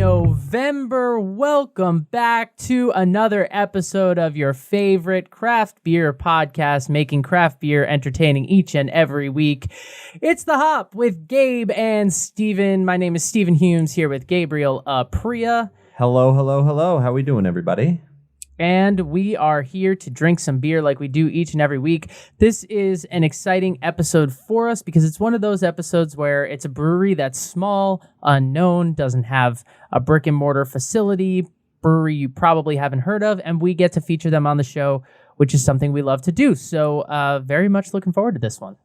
November. Welcome back to another episode of your favorite craft beer podcast, making craft beer entertaining each and every week. It's The Hop with Gabe and Steven. My name is Steven Humes, here with Gabriel Priya. Hello. How we doing, everybody? And we are here to drink some beer like we do each and every week. This is an exciting episode for us because it's one of those episodes where it's a brewery that's small, unknown, doesn't have a brick and mortar facility, brewery you probably haven't heard of, and we get to feature them on the show, which is something we love to do. So very much looking forward to this one.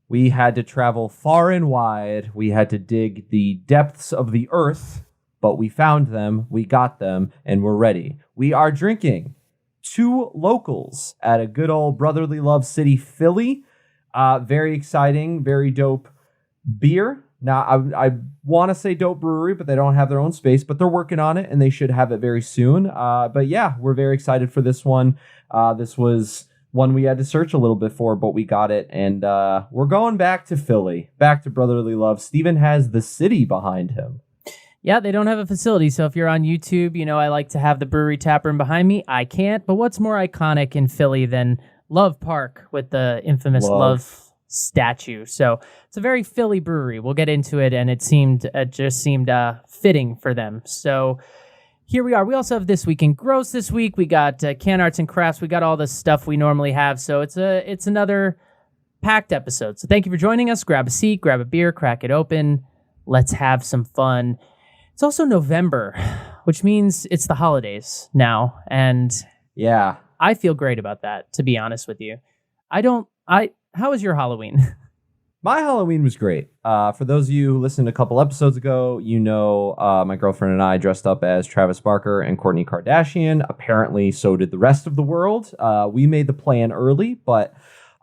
We had to travel far and wide. We had to dig the depths of the earth, but we found them, we got them, and we're ready. We are drinking Two Locals at a good old brotherly love city, Philly. Very exciting, very dope beer. Now, I want to say dope brewery, but they don't have their own space, but they're working on it, and they should have it very soon. But yeah, we're very excited for this one. This was one we had to search a little bit for, but we got it, and we're going back to Philly, back to brotherly love. Steven has the city behind him. Yeah, they don't have a facility, so if you're on YouTube, you know I like to have the brewery tap room behind me. I can't, but what's more iconic in Philly than Love Park with the infamous Love statue? So it's a very Philly brewery. We'll get into it, and it just seemed fitting for them. So here we are. We also have This Week in Gross this week. We got Can Arts and Crafts. We got all the stuff we normally have, so it's another packed episode. So thank you for joining us. Grab a seat, grab a beer, crack it open. Let's have some fun. It's also November, which means it's the holidays now, and yeah, I feel great about that, to be honest with you. How was your Halloween? My Halloween was great. For those of you who listened a couple episodes ago, you know my girlfriend and I dressed up as Travis Barker and Kourtney Kardashian. Apparently, so did the rest of the world. We made the plan early, but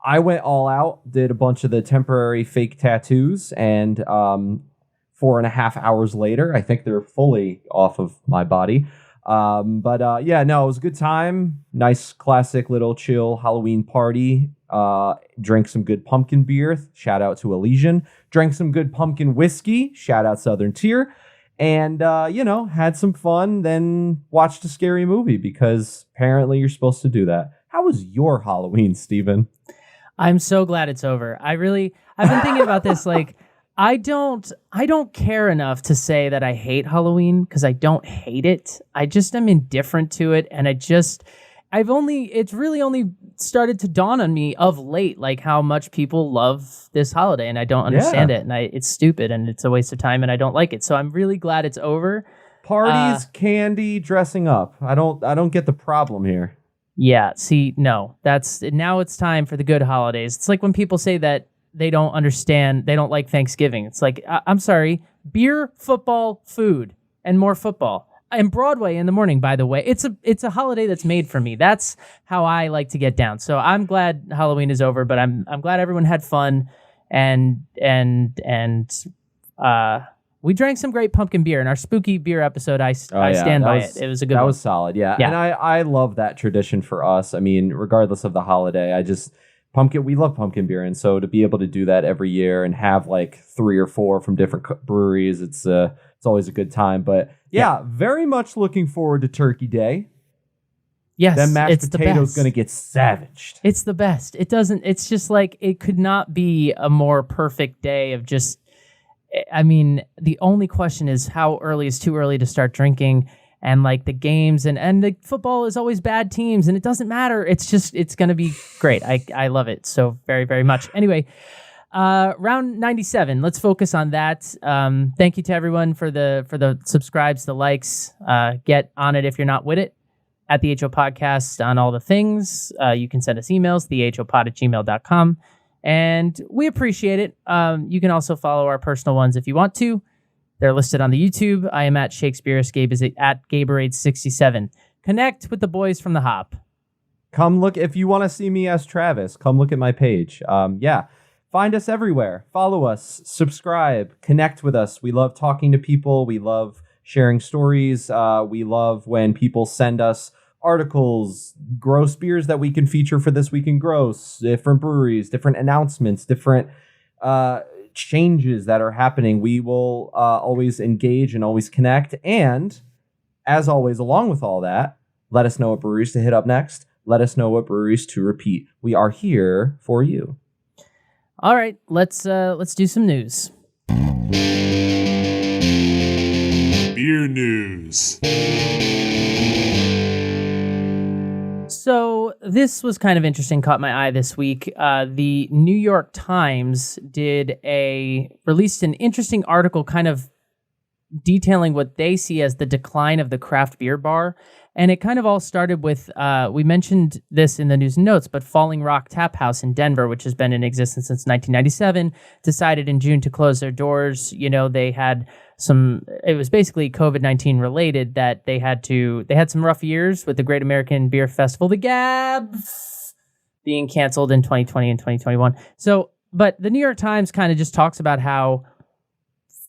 I went all out, did a bunch of the temporary fake tattoos, and 4.5 hours later, I think they're fully off of my body. Yeah, it was a good time. Nice, classic little chill Halloween party. Drank some good pumpkin beer. Shout out to Elysian. Drank some good pumpkin whiskey. Shout out Southern Tier. And, had some fun. Then watched a scary movie because apparently you're supposed to do that. How was your Halloween, Steven? I'm so glad it's over. I've been thinking about this, like, I don't care enough to say that I hate Halloween because I don't hate it. I just am indifferent to it, and it's really only started to dawn on me of late, like how much people love this holiday, and I don't understand it, and it's stupid, and it's a waste of time, and I don't like it. So I'm really glad it's over. Parties, candy, dressing up. I don't get the problem here. Yeah, see, no, now it's time for the good holidays. It's like when people say that they don't like Thanksgiving. It's like, I'm sorry, beer, football, food, and more football. And Broadway in the morning, by the way. It's a holiday that's made for me. That's how I like to get down. So I'm glad Halloween is over, but I'm glad everyone had fun, and we drank some great pumpkin beer in our spooky beer episode. I stand by it. It was a good one. That was solid, yeah. And I love that tradition for us. I mean, regardless of the holiday, we love pumpkin beer, and so to be able to do that every year and have like 3 or 4 from different breweries, it's always a good time. But yeah, very much looking forward to Turkey Day. Yes, that mashed potato's going to get savaged. It's the best. It's just like, it could not be a more perfect day of just, I mean, the only question is how early is too early to start drinking. And like the games and the football is always bad teams, and it doesn't matter. It's going to be great. I love it so very, very much. Anyway, round 97. Let's focus on that. Thank you to everyone for the subscribes, the likes. Get on it if you're not with it. At the HO Podcast on all the things. You can send us emails, thehopod@gmail.com. And we appreciate it. You can also follow our personal ones if you want to. They're listed on the YouTube. I am at Shakespeare. Gabe is at Gaberade67. Connect with the boys from The Hop. Come look. If you want to see me as Travis, come look at my page. Find us everywhere. Follow us. Subscribe. Connect with us. We love talking to people. We love sharing stories. We love when people send us articles, gross beers that we can feature for This Week in Gross, different breweries, different announcements, different changes that are happening. We will always engage and always connect. And as always, along with all that, let us know what breweries to hit up next. Let us know what breweries to repeat. We are here for you. All right, let's do some news. Beer news. So this was kind of interesting, caught my eye this week. The New York Times released an interesting article kind of detailing what they see as the decline of the craft beer bar. And it kind of all started with, we mentioned this in the news and notes, but Falling Rock Tap House in Denver, which has been in existence since 1997, decided in June to close their doors. You know, they had it was basically COVID-19 related, that they had some rough years with the Great American Beer Festival, the GAB, being canceled in 2020 and 2021. So, but the New York Times kind of just talks about how,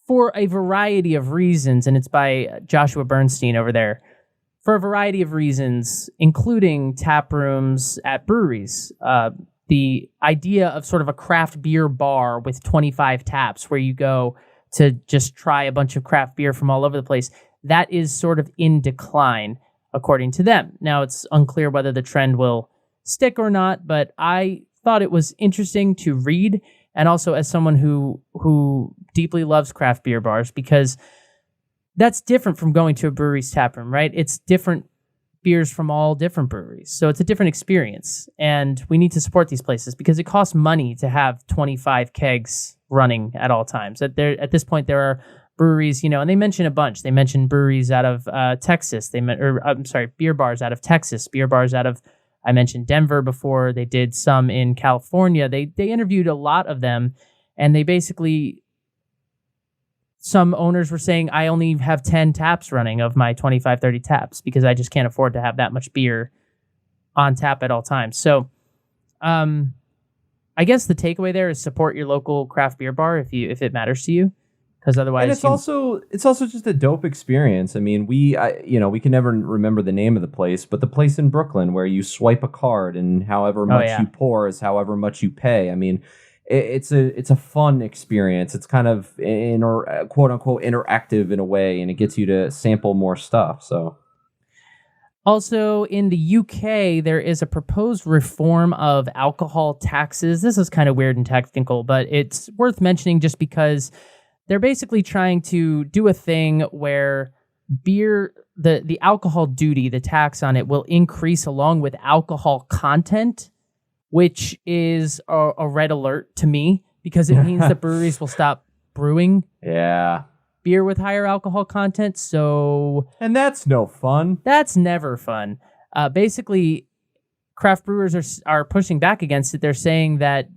for a variety of reasons, and it's by Joshua Bernstein over there, for a variety of reasons, including tap rooms at breweries, the idea of sort of a craft beer bar with 25 taps where you go to just try a bunch of craft beer from all over the place, that is sort of in decline, according to them. Now, it's unclear whether the trend will stick or not, but I thought it was interesting to read, and also as someone who deeply loves craft beer bars, because that's different from going to a brewery's tap room, right? It's different beers from all different breweries. So it's a different experience. And we need to support these places because it costs money to have 25 kegs running at all times. At this point, there are breweries, and they mention a bunch. They mentioned breweries out of Texas. Beer bars out of Texas, beer bars out of, I mentioned Denver before. They did some in California. They interviewed a lot of them, and they basically, some owners were saying, I only have 10 taps running of my 25, 30 taps because I just can't afford to have that much beer on tap at all times. So I guess the takeaway there is support your local craft beer bar if it matters to you, because otherwise, and it's also just a dope experience. I mean, we can never remember the name of the place, but the place in Brooklyn where you swipe a card and however much you pour is however much you pay. I mean, it's a fun experience. It's kind of quote unquote interactive in a way, and it gets you to sample more stuff. So. Also, in the UK, there is a proposed reform of alcohol taxes. This is kind of weird and technical, but it's worth mentioning just because they're basically trying to do a thing where beer, the alcohol duty, the tax on it, will increase along with alcohol content, which is a red alert to me because it means that breweries will stop brewing. Yeah. Beer with higher alcohol content, and that's no fun. That's never fun. Basically, craft brewers are pushing back against it. They're saying that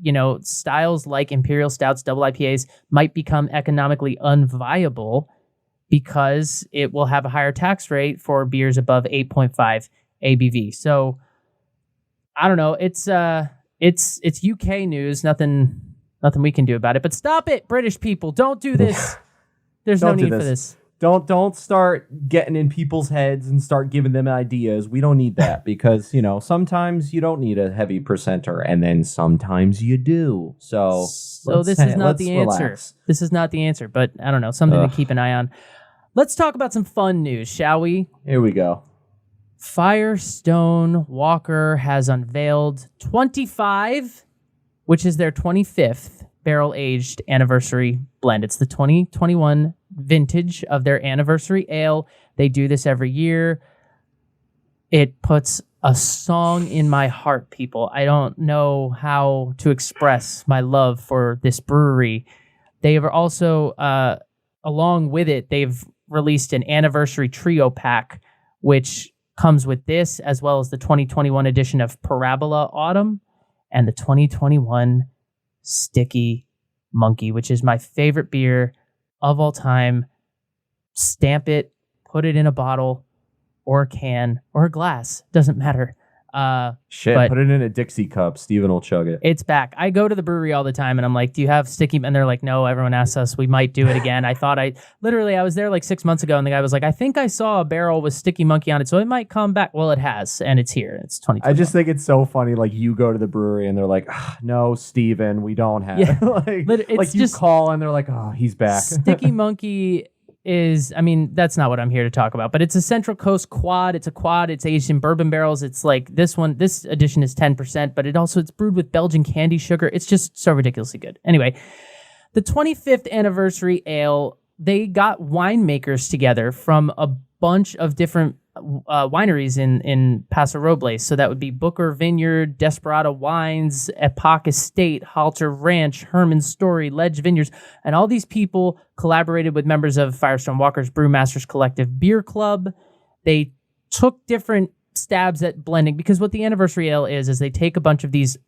styles like imperial stouts, double IPAs might become economically unviable because it will have a higher tax rate for beers above 8.5 ABV. So I don't know. It's UK news. Nothing we can do about it. But stop it, British people! Don't do this. There's no need for this. Don't start getting in people's heads and start giving them ideas. We don't need that because, sometimes you don't need a heavy percenter and then sometimes you do. So this is not the answer. This is not the answer, but I don't know, something to keep an eye on. Let's talk about some fun news, shall we? Here we go. Firestone Walker has unveiled 25, which is their 25th barrel-aged anniversary blend. It's the 2021 vintage of their anniversary ale. They do this every year. It puts a song in my heart, people. I don't know how to express my love for this brewery. They have also, along with it, they've released an anniversary trio pack, which comes with this, as well as the 2021 edition of Parabola Autumn and the 2021 Sticky Monkey, which is my favorite beer of all time. Stamp it, put it in a bottle or a can or a glass, doesn't matter. Shit, but put it in a Dixie cup. Steven will chug it. it's back. I go to the brewery all the time and I'm like, do you have sticky? And they're like, no, everyone asks us. We might do it again. I was there like 6 months ago and the guy was like, I think I saw a barrel with Sticky Monkey on it. So it might come back. Well, it has. And it's here. It's 2020. I just think it's so funny. Like you go to the brewery and they're like, no, Steven, we don't have it. like you call and they're like, oh, he's back. Sticky Monkey that's not what I'm here to talk about, but it's a Central Coast quad. It's a quad. It's aged in bourbon barrels. It's like this edition is 10%, but it's brewed with Belgian candy sugar. It's just so ridiculously good. Anyway, the 25th anniversary ale, they got winemakers together from a bunch of different wineries in Paso Robles. So that would be Booker Vineyard, Desperado Wines, Epoch Estate, Halter Ranch, Herman Story, Ledge Vineyards, and all these people collaborated with members of Firestone Walker's Brewmasters Collective Beer Club. They took different stabs at blending, because what the anniversary ale is they take a bunch of these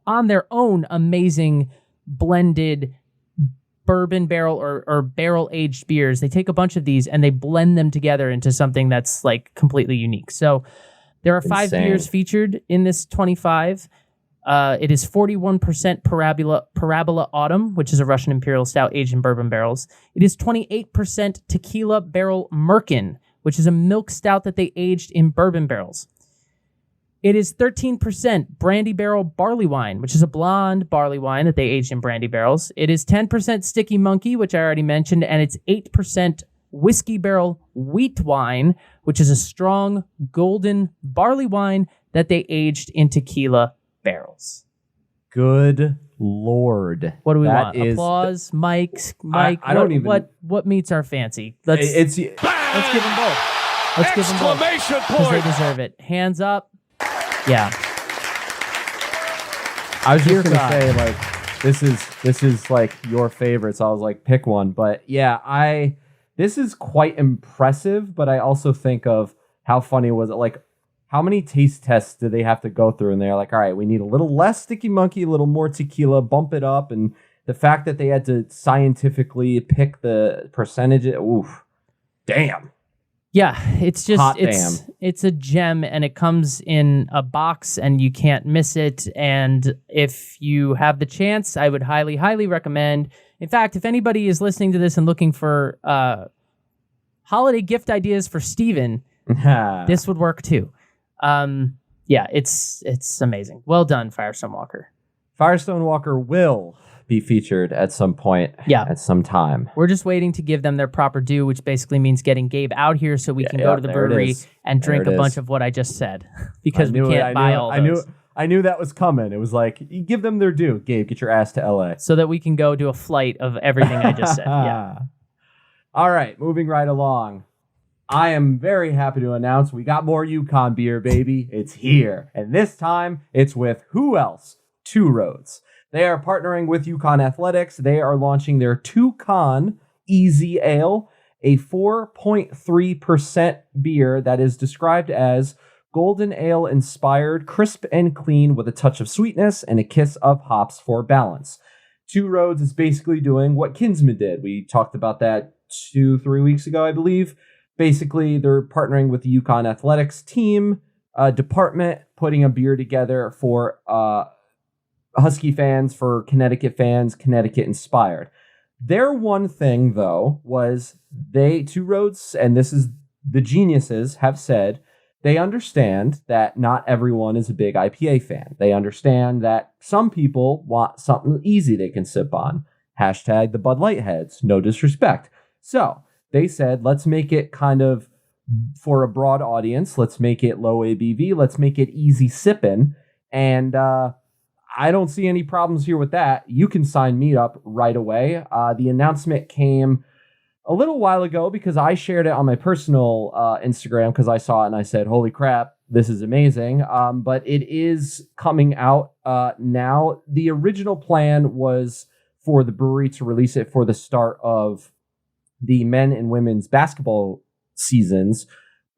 on their own amazing blended bourbon barrel or barrel aged beers. They take a bunch of these and they blend them together into something that's like completely unique. So there are 5 beers featured in this 25. It is 41% Parabola Autumn, which is a Russian Imperial Stout aged in bourbon barrels. It is 28% Tequila Barrel Merkin, which is a milk stout that they aged in bourbon barrels. It is 13% Brandy Barrel Barley Wine, which is a blonde barley wine that they aged in brandy barrels. It is 10% Sticky Monkey, which I already mentioned, and it's 8% Whiskey Barrel Wheat Wine, which is a strong golden barley wine that they aged in tequila barrels. Good Lord. What do we want? Applause? Mike? I don't even... What meets our fancy? Let's give them both. Let's give them both. Because they deserve it. Hands up. Yeah. I was just going to say, like, this is like your favorite, so I was like, pick one. But yeah, this is quite impressive, but I also think of how funny was it? Like, how many taste tests did they have to go through? And they're like, all right, we need a little less Sticky Monkey, a little more tequila, bump it up. And the fact that they had to scientifically pick the percentage, oof, damn. Yeah, it's just it's a gem, and it comes in a box and you can't miss it. And if you have the chance, I would highly, highly recommend. In fact, if anybody is listening to this and looking for holiday gift ideas for Steven, this would work too. Yeah, it's amazing. Well done, Firestone Walker. Firestone Walker will be featured at some point, at some time. We're just waiting to give them their proper due, which basically means getting Gabe out here so we can go to the brewery and drink a bunch of what I just said, because we can't buy all those. I knew that was coming. It was like, you give them their due. Gabe, get your ass to LA. So that we can go do a flight of everything I just said. Yeah. All right, moving right along. I am very happy to announce we got more Yukon beer, baby. It's here. And this time, it's with who else? Two Roads. They are partnering with Yukon Athletics. They are launching their Toucan Easy Ale, a 4.3% beer that is described as golden ale inspired, crisp and clean with a touch of sweetness and a kiss of hops for balance. Two Roads is basically doing what Kinsman did. We talked about that 2-3 weeks ago, I believe. Basically, they're partnering with the Yukon Athletics team, department, putting a beer together for Husky fans, for Connecticut fans, Connecticut inspired. Their one thing, though, was Two Roads, and this is the geniuses, have said they understand that not everyone is a big IPA fan. They understand that some people want something easy they can sip on. Hashtag the Bud Light heads, no disrespect. So they said, let's make it kind of for a broad audience. Let's make it low ABV. Let's make it easy sipping. And I don't see any problems here with that. You can sign me up right away. The announcement came a little while ago because I shared it on my personal Instagram because I saw it and I said, holy crap, this is amazing. But it is coming out now. The original plan was for the brewery to release it for the start of the men and women's basketball seasons,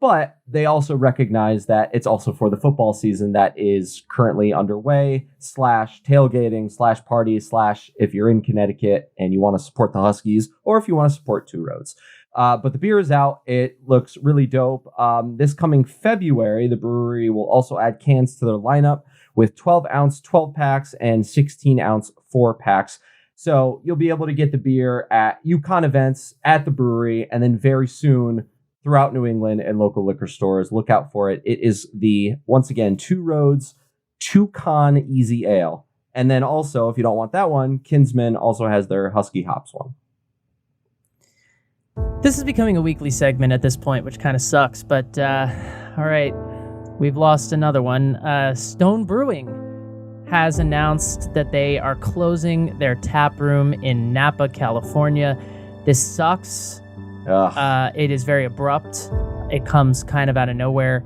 but they also recognize that it's also for the football season that is currently underway, / tailgating, / party, / if you're in Connecticut and you want to support the Huskies, or if you want to support Two Roads. But the beer is out. It looks really dope. This coming February, the brewery will also add cans to their lineup with 12-ounce 12-packs and 16-ounce 4-packs. So you'll be able to get the beer at UConn events, at the brewery, and then very soon throughout New England and local liquor stores. Look out for it. It is once again, Two Roads Two-Con Easy Ale. And then also, if you don't want that one, Kinsman also has their Husky Hops one. This is becoming a weekly segment at this point, which kind of sucks. But all right, we've lost another one. Stone Brewing has announced that they are closing their tap room in Napa, California. This sucks. It is very abrupt. It comes kind of out of nowhere,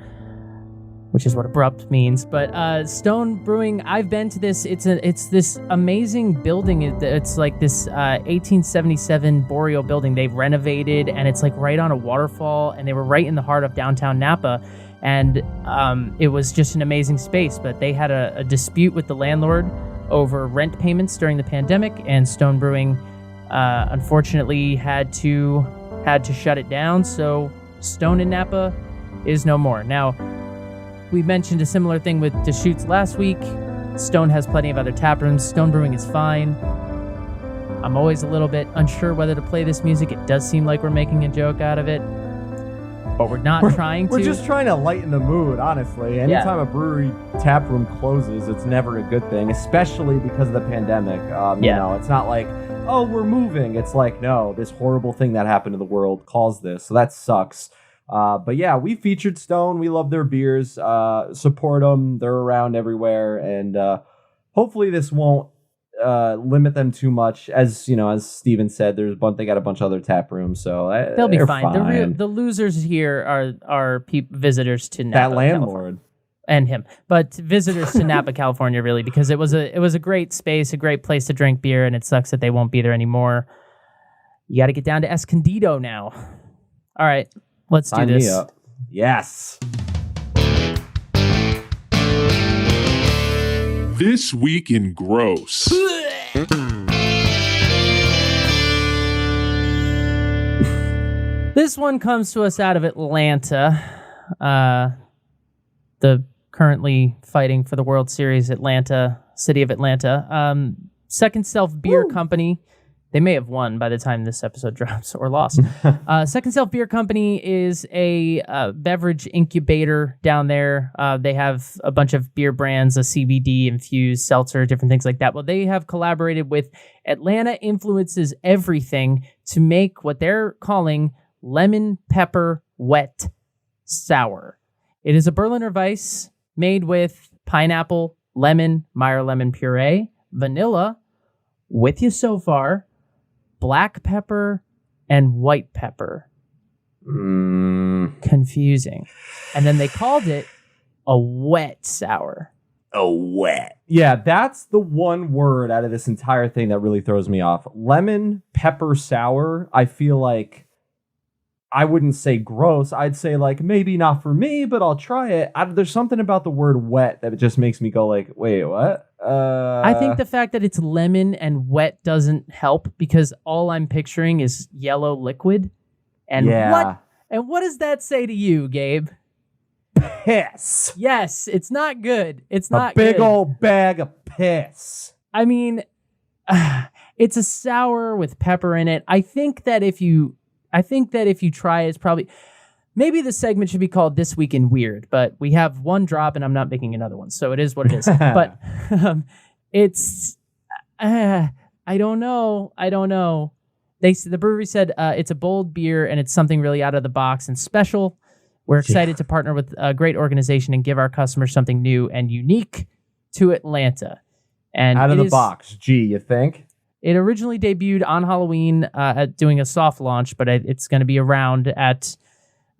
which is what abrupt means. But Stone Brewing, I've been to this. It's this amazing building. It's like this 1877 Boreal building they've renovated, and it's like right on a waterfall, and they were right in the heart of downtown Napa. And it was just an amazing space, but they had a dispute with the landlord over rent payments during the pandemic, and Stone Brewing unfortunately had to shut it down. So Stone in Napa is no more. Now, we mentioned a similar thing with Deschutes last week. Stone has plenty of other tap rooms. Stone Brewing is fine. I'm always a little bit unsure whether to play this music. It does seem like we're making a joke out of it, but we're trying to. We're just trying to lighten the mood, honestly. Anytime a brewery tap room closes, it's never a good thing, especially because of the pandemic. You know, it's not like, oh, we're moving. It's like, no, this horrible thing that happened to the world caused this. So that sucks. But yeah, we featured Stone. We love their beers. Support them. They're around everywhere. And hopefully this won't limit them too much. As you know, as Steven said, they got a bunch of other tap rooms, so they'll be fine. The losers here are visitors to Napa, that landlord California. And him, but visitors to Napa, California, really, because it was a great space, a great place to drink beer, and it sucks that they won't be there anymore. You got to get down to Escondido now. All right, let's do this. Me up. Yes. This Week in Gross. This one comes to us out of Atlanta. The currently fighting for the World Series city of Atlanta. Second Self Beer Company. They may have won by the time this episode drops, or lost. Second Self Beer Company is a beverage incubator down there. They have a bunch of beer brands, a CBD infused seltzer, different things like that. Well, they have collaborated with Atlanta Influences Everything to make what they're calling lemon pepper wet sour. It is a Berliner Weiss made with pineapple, lemon, Meyer lemon puree, vanilla, with you so far, black pepper, and white pepper. Confusing. And then they called it a wet sour. A wet. Yeah, that's the one word out of this entire thing that really throws me off. Lemon pepper sour, I feel like I wouldn't say gross. I'd say like maybe not for me, but I'll try it. There's something about the word wet that just makes me go like, wait, what? I think the fact that it's lemon and wet doesn't help, because all I'm picturing is yellow liquid. And what does that say to you, Gabe? Piss. Yes, it's not good. It's not good. A big old bag of piss. I mean, it's a sour with pepper in it. I think that if you try it, it's probably... Maybe the segment should be called This Week in Weird, but we have one drop and I'm not making another one, so it is what it is. But it's... I don't know. The brewery said it's a bold beer and it's something really out of the box and special. We're excited to partner with a great organization and give our customers something new and unique to Atlanta. And out of the box, you think? It originally debuted on Halloween doing a soft launch, but it's going to be around at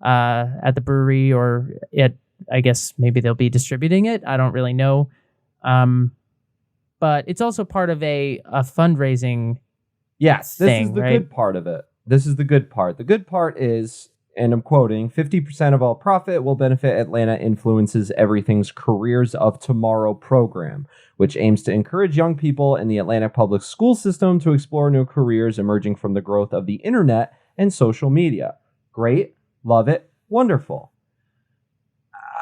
the brewery, or I guess maybe they'll be distributing it. I don't really know. But it's also part of a fundraising Yes, this thing, is the right? good part of it. This is the good part. The good part is, and I'm quoting, 50% of all profit will benefit Atlanta Influences Everything's Careers of Tomorrow program, which aims to encourage young people in the Atlanta public school system to explore new careers emerging from the growth of the internet and social media. Great, love it, wonderful.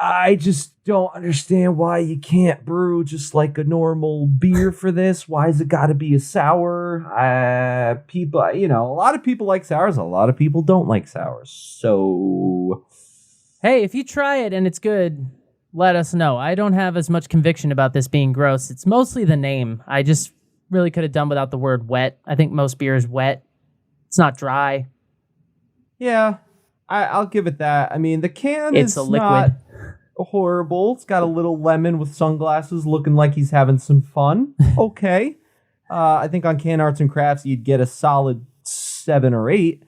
I just don't understand why you can't brew just like a normal beer for this. Why has it got to be a sour? People, a lot of people like sours. A lot of people don't like sours. So, hey, if you try it and it's good, let us know. I don't have as much conviction about this being gross. It's mostly the name. I just really could have done without the word wet. I think most beer is wet. It's not dry. Yeah, I'll give it that. I mean, the can It's is a liquid. not horrible. It's got a little lemon with sunglasses looking like he's having some fun. Okay. I think on Can Arts and Crafts, you'd get a solid 7 or 8.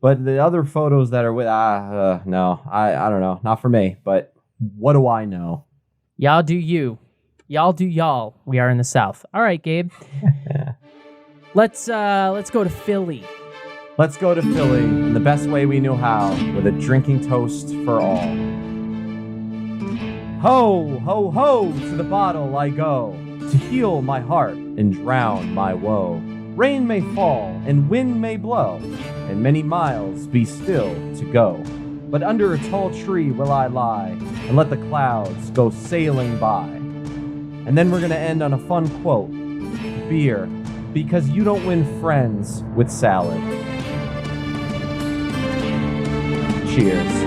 But the other photos that are with, no, I don't know. Not for me, but what do I know? Y'all do you. Y'all do y'all. We are in the South. All right, Gabe. Let's go to Philly. Let's go to Philly in the best way we knew how, with a drinking toast for all. Ho, ho, ho, to the bottle I go, to heal my heart and drown my woe. Rain may fall and wind may blow, and many miles be still to go. But under a tall tree will I lie, and let the clouds go sailing by. And then we're gonna end on a fun quote. Beer, because you don't win friends with salad. Cheers.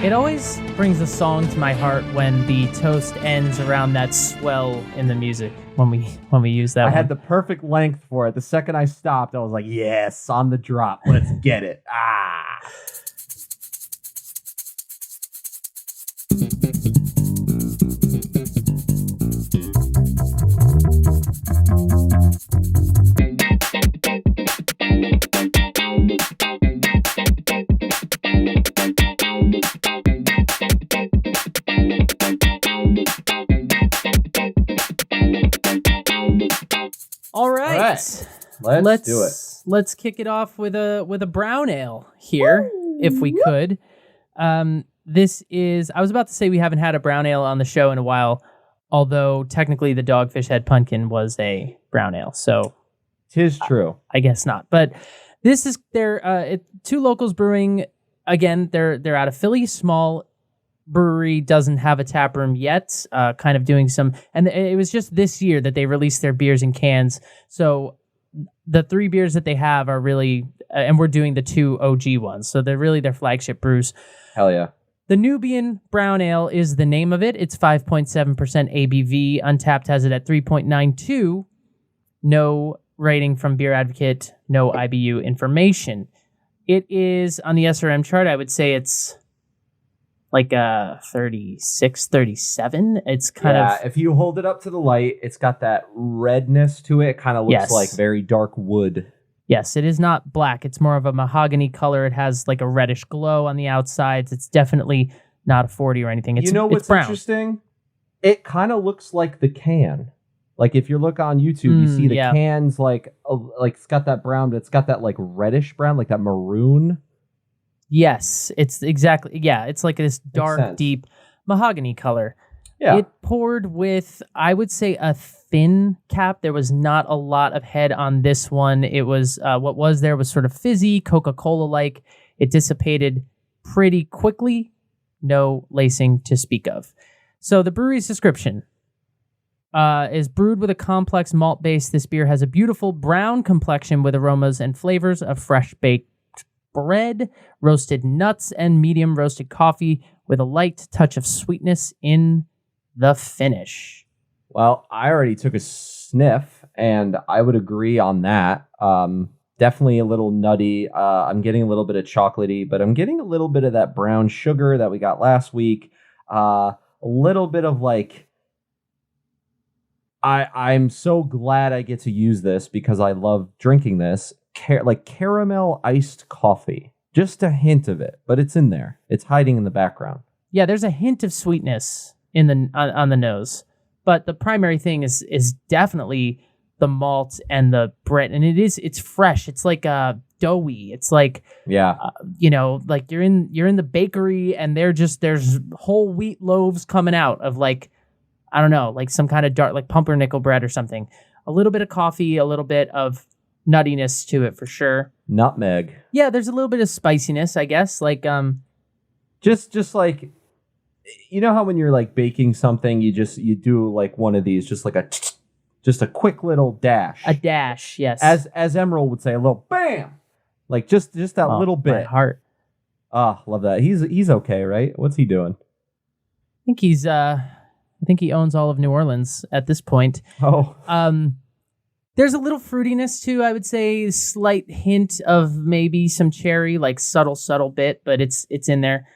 It always brings a song to my heart when the toast ends around that swell in the music when we use that I one. had the perfect length for it. The second I stopped, I was like, yes, on the drop. Let's get it. All right. Let's do it. Let's kick it off with a brown ale here, if we could. This is, I was about to say we haven't had a brown ale on the show in a while, although technically the Dogfish Head Pumpkin was a brown ale, so 'tis true. I guess not. But this is their Two Locals Brewing. Again, they're out of Philly, small brewery, doesn't have a tap room yet, kind of doing some, and it was just this year that they released their beers in cans. So the 3 beers that they have are really, and we're doing the 2 OG ones. So they're really their flagship brews. Hell yeah. The Nubian Brown Ale is the name of it. It's 5.7% ABV. Untapped has it at 3.92. No rating from Beer Advocate, no IBU information. It is on the SRM chart. I would say it's like 36, 37. It's kind of... if you hold it up to the light, it's got that redness to it. It kind of looks Yes. like very dark wood. Yes, it is not black. It's more of a mahogany color. It has like a reddish glow on the outsides. It's definitely not a 40 or anything. It's, you know what's it's brown. interesting? It kind of looks like the can. Like if you look on YouTube, you see the cans like it's got that brown, but it's got that like reddish brown, like that maroon. Yes, it's exactly. Yeah, it's like this dark, deep mahogany color. Yeah. It poured with, I would say, a thin cap. There was not a lot of head on this one. It was, what was there was sort of fizzy, Coca-Cola-like. It dissipated pretty quickly. No lacing to speak of. So the brewery's description is brewed with a complex malt base. This beer has a beautiful brown complexion with aromas and flavors of fresh baked bread, roasted nuts, and medium roasted coffee with a light touch of sweetness in the finish. Well, I already took a sniff, and I would agree on that. Definitely a little nutty. I'm getting a little bit of chocolatey, but I'm getting a little bit of that brown sugar that we got last week. A little bit of like... I'm so glad I get to use this because I love drinking this. Like caramel iced coffee. Just a hint of it, but it's in there. It's hiding in the background. Yeah, there's a hint of sweetness in the on the nose, but the primary thing is definitely the malt and the bread, and it's fresh. It's like doughy. It's like like you're in the bakery, and there's whole wheat loaves coming out of like, I don't know, like some kind of dark like pumpernickel bread or something. A little bit of coffee, a little bit of nuttiness to it for sure. Nutmeg. Yeah, there's a little bit of spiciness, I guess. Like Just like, you know how when you're like baking something, you do like one of these, just like just a quick little dash. A dash, yes. As Emerald would say, a little bam. Like just that little bit. My heart. Ah, love that. He's okay, right? What's he doing? I think he owns all of New Orleans at this point. Oh. There's a little fruitiness too, I would say, slight hint of maybe some cherry, like subtle bit, but it's in there.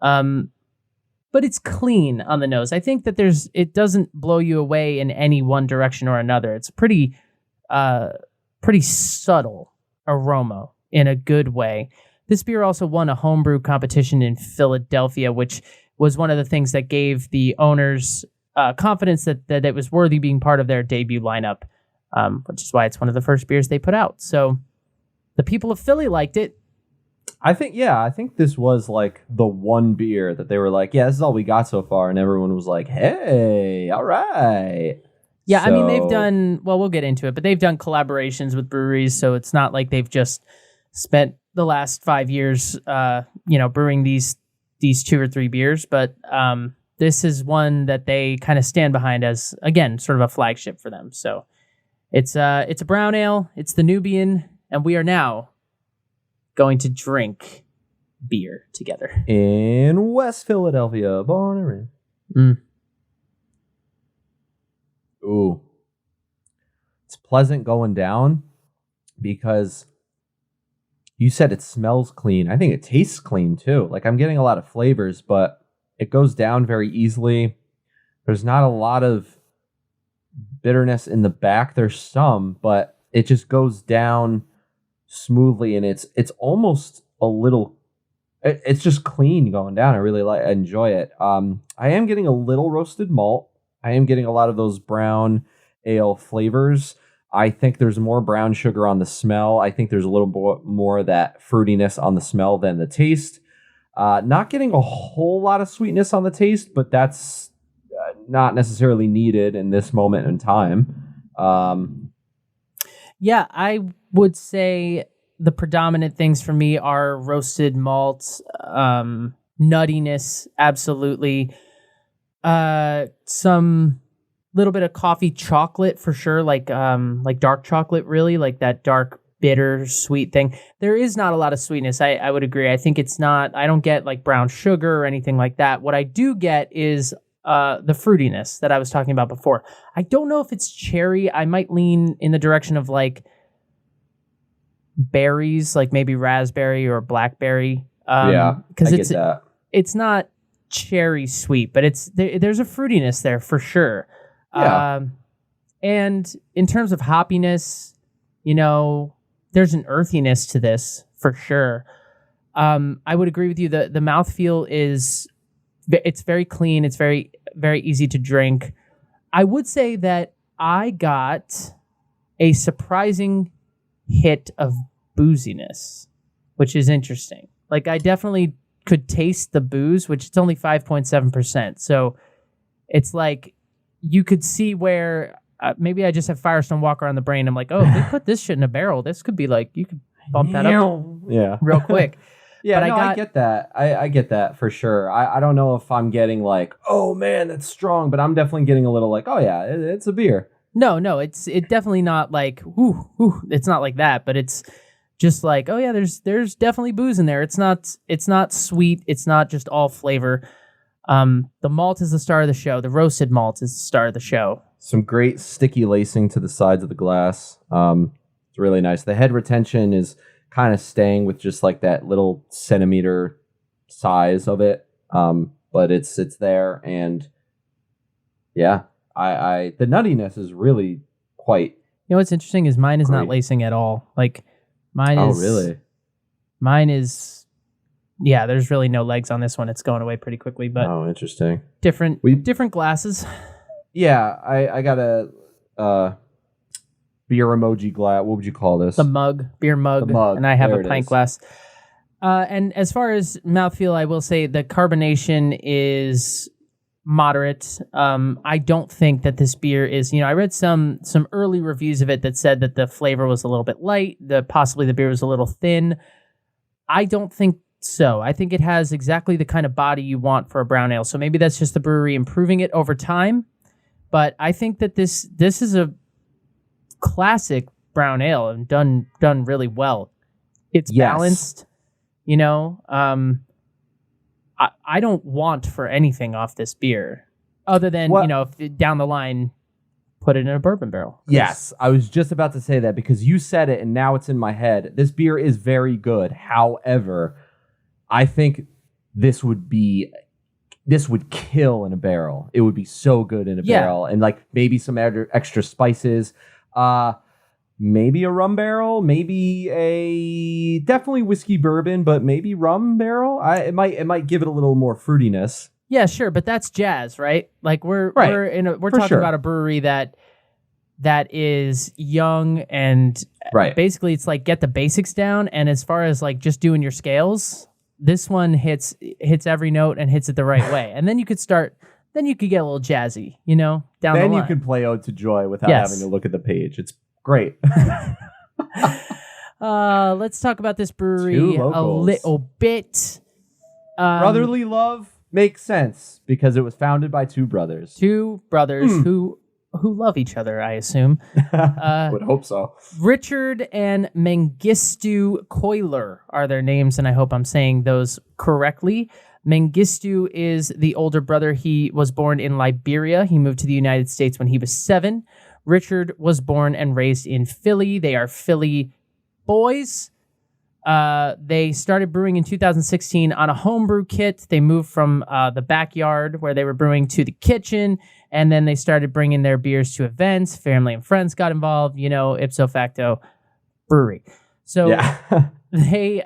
But it's clean on the nose. I think that it doesn't blow you away in any one direction or another. It's pretty subtle aroma in a good way. This beer also won a homebrew competition in Philadelphia, which was one of the things that gave the owners confidence that it was worthy being part of their debut lineup, which is why it's one of the first beers they put out. So the people of Philly liked it. I think this was like the one beer that they were like, yeah, this is all we got so far. And everyone was like, hey, all right. Yeah, I mean, they've done, well, we'll get into it, but they've done collaborations with breweries. So it's not like they've just spent the last 5 years, brewing these 2 or 3 beers. But this is one that they kind of stand behind as, again, sort of a flagship for them. So it's a brown ale. It's the Nubian. And we are now going to drink beer together. In West Philadelphia, born and raised. Ooh. It's pleasant going down because you said it smells clean. I think it tastes clean too. Like I'm getting a lot of flavors, but it goes down very easily. There's not a lot of bitterness in the back. There's some, but it just goes down smoothly, and it's almost a little, it's just clean going down. I enjoy it. I am getting a little roasted malt. I am getting a lot of those brown ale flavors. I think there's more brown sugar on the smell. I think there's a little more of that fruitiness on the smell than the taste. Not getting a whole lot of sweetness on the taste, but that's not necessarily needed in this moment in time. Yeah, I would say the predominant things for me are roasted malt, nuttiness, absolutely. Some little bit of coffee chocolate for sure, like dark chocolate, really, like that dark, bitter, sweet thing. There is not a lot of sweetness. I would agree. I think I don't get like brown sugar or anything like that. What I do get is the fruitiness that I was talking about before. I don't know if it's cherry. I might lean in the direction of like berries, like maybe raspberry or blackberry. Because it's not cherry sweet, but there's a fruitiness there for sure. Yeah. And in terms of hoppiness, there's an earthiness to this for sure. I would agree with you. The mouthfeel it's very clean. It's very, very easy to drink. I would say that I got a surprising hit of booziness, which is interesting. Like I definitely could taste the booze, which it's only 5.7%. So it's like you could see where maybe I just have Firestone Walker on the brain. I'm like, oh, if they put this shit in a barrel, this could be like, you could bump that up real quick. Yeah, I get that. I get that for sure. I don't know if I'm getting like, oh man, that's strong, but I'm definitely getting a little like, oh yeah, it's a beer. No, it's definitely not like, it's not like that, but it's just like, oh yeah, there's definitely booze in there. It's not sweet. It's not just all flavor. The malt is the star of the show. The roasted malt is the star of the show. Some great sticky lacing to the sides of the glass. It's really nice. The head retention is kind of staying with just like that little centimeter size of it. But it's there, and yeah, I the nuttiness is really quite. What's interesting is mine is not lacing at all. Like mine is. Oh, really? Mine is. Yeah, there's really no legs on this one. It's going away pretty quickly, but interesting. Different glasses. Yeah, I got a beer emoji glass. What would you call this? The mug, beer mug. The mug. And I have a pint glass. And as far as mouthfeel, I will say the carbonation is moderate. I don't think that this beer is, I read some early reviews of it that said that the flavor was a little bit light, possibly the beer was a little thin. I don't think so. I think it has exactly the kind of body you want for a brown ale. So maybe that's just the brewery improving it over time. But I think that this is a classic brown ale and done really well. It's balanced, I don't want for anything off this beer other than, if down the line, put it in a bourbon barrel. Yes, I was just about to say that because you said it and now it's in my head. This beer is very good. However, I think this would kill in a barrel. It would be so good in a barrel, and like maybe some extra spices. Maybe a rum barrel, maybe definitely whiskey bourbon, but maybe rum barrel. It might give it a little more fruitiness. Yeah, sure, but that's jazz, right? Like we're talking about a brewery that is young and basically it's like get the basics down, and as far as like just doing your scales, this one hits every note and hits it the right way. And then you could get a little jazzy, down the line. Then you can play Ode to Joy without having to look at the page. It's great. Let's talk about this brewery a little bit. Brotherly love makes sense because it was founded by two brothers. Two brothers who love each other, I assume. Would hope so. Richard and Mengistu Koilor are their names, and I hope I'm saying those correctly. Mengistu is the older brother. He was born in Liberia. He moved to the United States when he was 7. Richard was born and raised in Philly. They are Philly boys. They started brewing in 2016 on a homebrew kit. They moved from the backyard where they were brewing to the kitchen, and then they started bringing their beers to events. Family and friends got involved, ipso facto brewery. So they...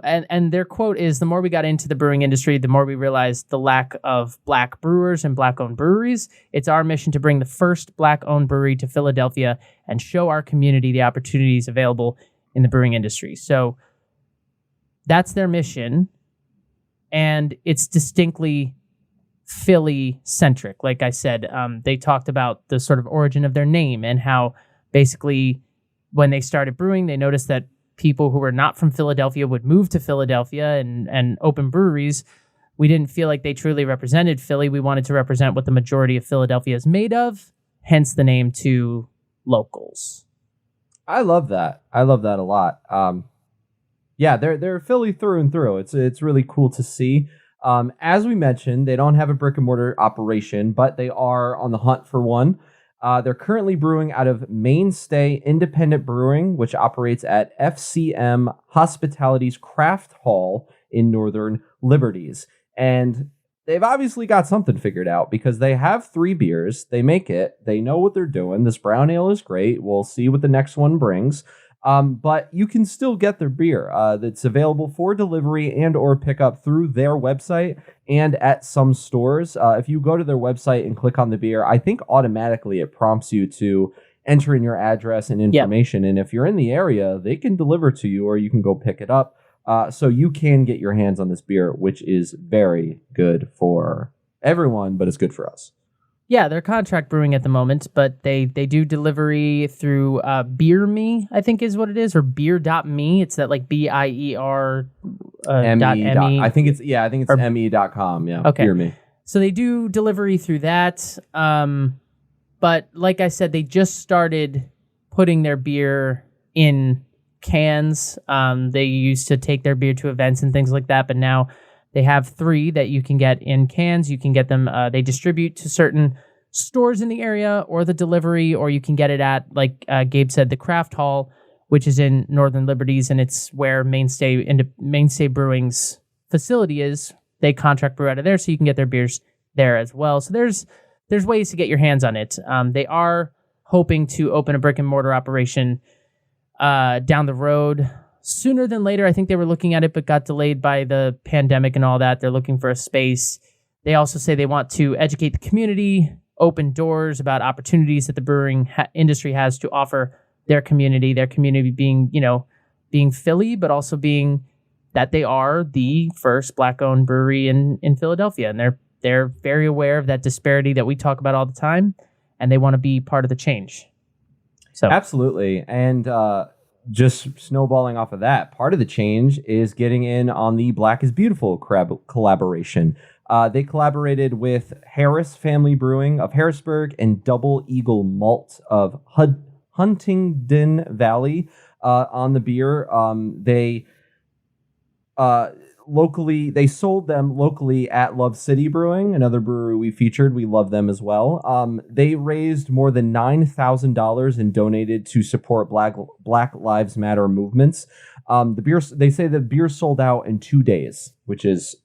and their quote is, the more we got into the brewing industry, the more we realized the lack of black brewers and black-owned breweries. It's our mission to bring the first black-owned brewery to Philadelphia and show our community the opportunities available in the brewing industry. So that's their mission, and it's distinctly Philly-centric. Like I said, they talked about the sort of origin of their name and how basically when they started brewing, they noticed that people who were not from Philadelphia would move to Philadelphia and open breweries. We didn't feel like they truly represented Philly. We wanted to represent what the majority of Philadelphia is made of, hence the name Two Locals. I love that. I love that a lot. They're Philly through and through. It's really cool to see. As we mentioned, they don't have a brick and mortar operation, but they are on the hunt for one. They're currently brewing out of Mainstay Independent Brewing, which operates at FCM Hospitality's Craft Hall in Northern Liberties. And they've obviously got something figured out because they have 3 beers. They make it. They know what they're doing. This brown ale is great. We'll see what the next one brings. But you can still get their beer. That's available for delivery and or pickup through their website and at some stores. If you go to their website and click on the beer, I think automatically it prompts you to enter in your address and information. Yep. And if you're in the area, they can deliver to you or you can go pick it up. So you can get your hands on this beer, which is very good for everyone, but it's good for us. Yeah, they're contract brewing at the moment, but they do delivery through Beer Me, I think is what it is, or beer.me. It's that like BIER .me. I think it's me.com. Yeah, okay. Beer Me. So they do delivery through that. But like I said, they just started putting their beer in cans. They used to take their beer to events and things like that, but now they have 3 that you can get in cans. You can get them, they distribute to certain stores in the area or the delivery, or you can get it at, like Gabe said, the Craft Hall, which is in Northern Liberties, and it's where Mainstay Brewing's facility is. They contract brew out of there, so you can get their beers there as well. So there's ways to get your hands on it. They are hoping to open a brick and mortar operation down the road. Sooner than later. I think they were looking at it, but got delayed by the pandemic and all that. They're looking for a space. They also say they want to educate the community, open doors about opportunities that the brewing industry has to offer their community being, being Philly, but also being that they are the first black-owned brewery in Philadelphia. And they're they're very aware of that disparity that we talk about all the time, and they want to be part of the change. So absolutely. And just snowballing off of that, part of the change is getting in on the Black is Beautiful collaboration. They collaborated with Harris Family Brewing of Harrisburg and Double Eagle Malt of Huntingdon Valley on the beer. They sold them locally at Love City Brewing, another brewery we featured. We love them as well. They raised more than $9,000 and donated to support Black Lives Matter movements. They say the beer sold out in 2 days, which is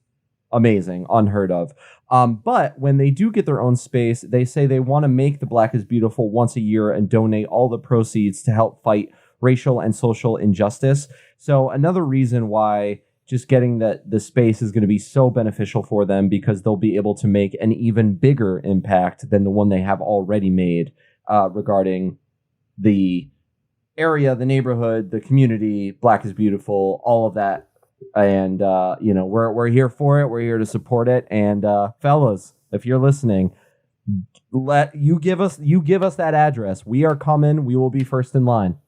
amazing, unheard of. But when they do get their own space, they say they want to make the Black is Beautiful once a year and donate all the proceeds to help fight racial and social injustice. So another reason why just getting the space is going to be so beneficial for them, because they'll be able to make an even bigger impact than the one they have already made regarding the area, the neighborhood, the community, Black is Beautiful, all of that. And, we're here for it. We're here to support it. And fellas, if you're listening, give us that address. We are coming. We will be first in line.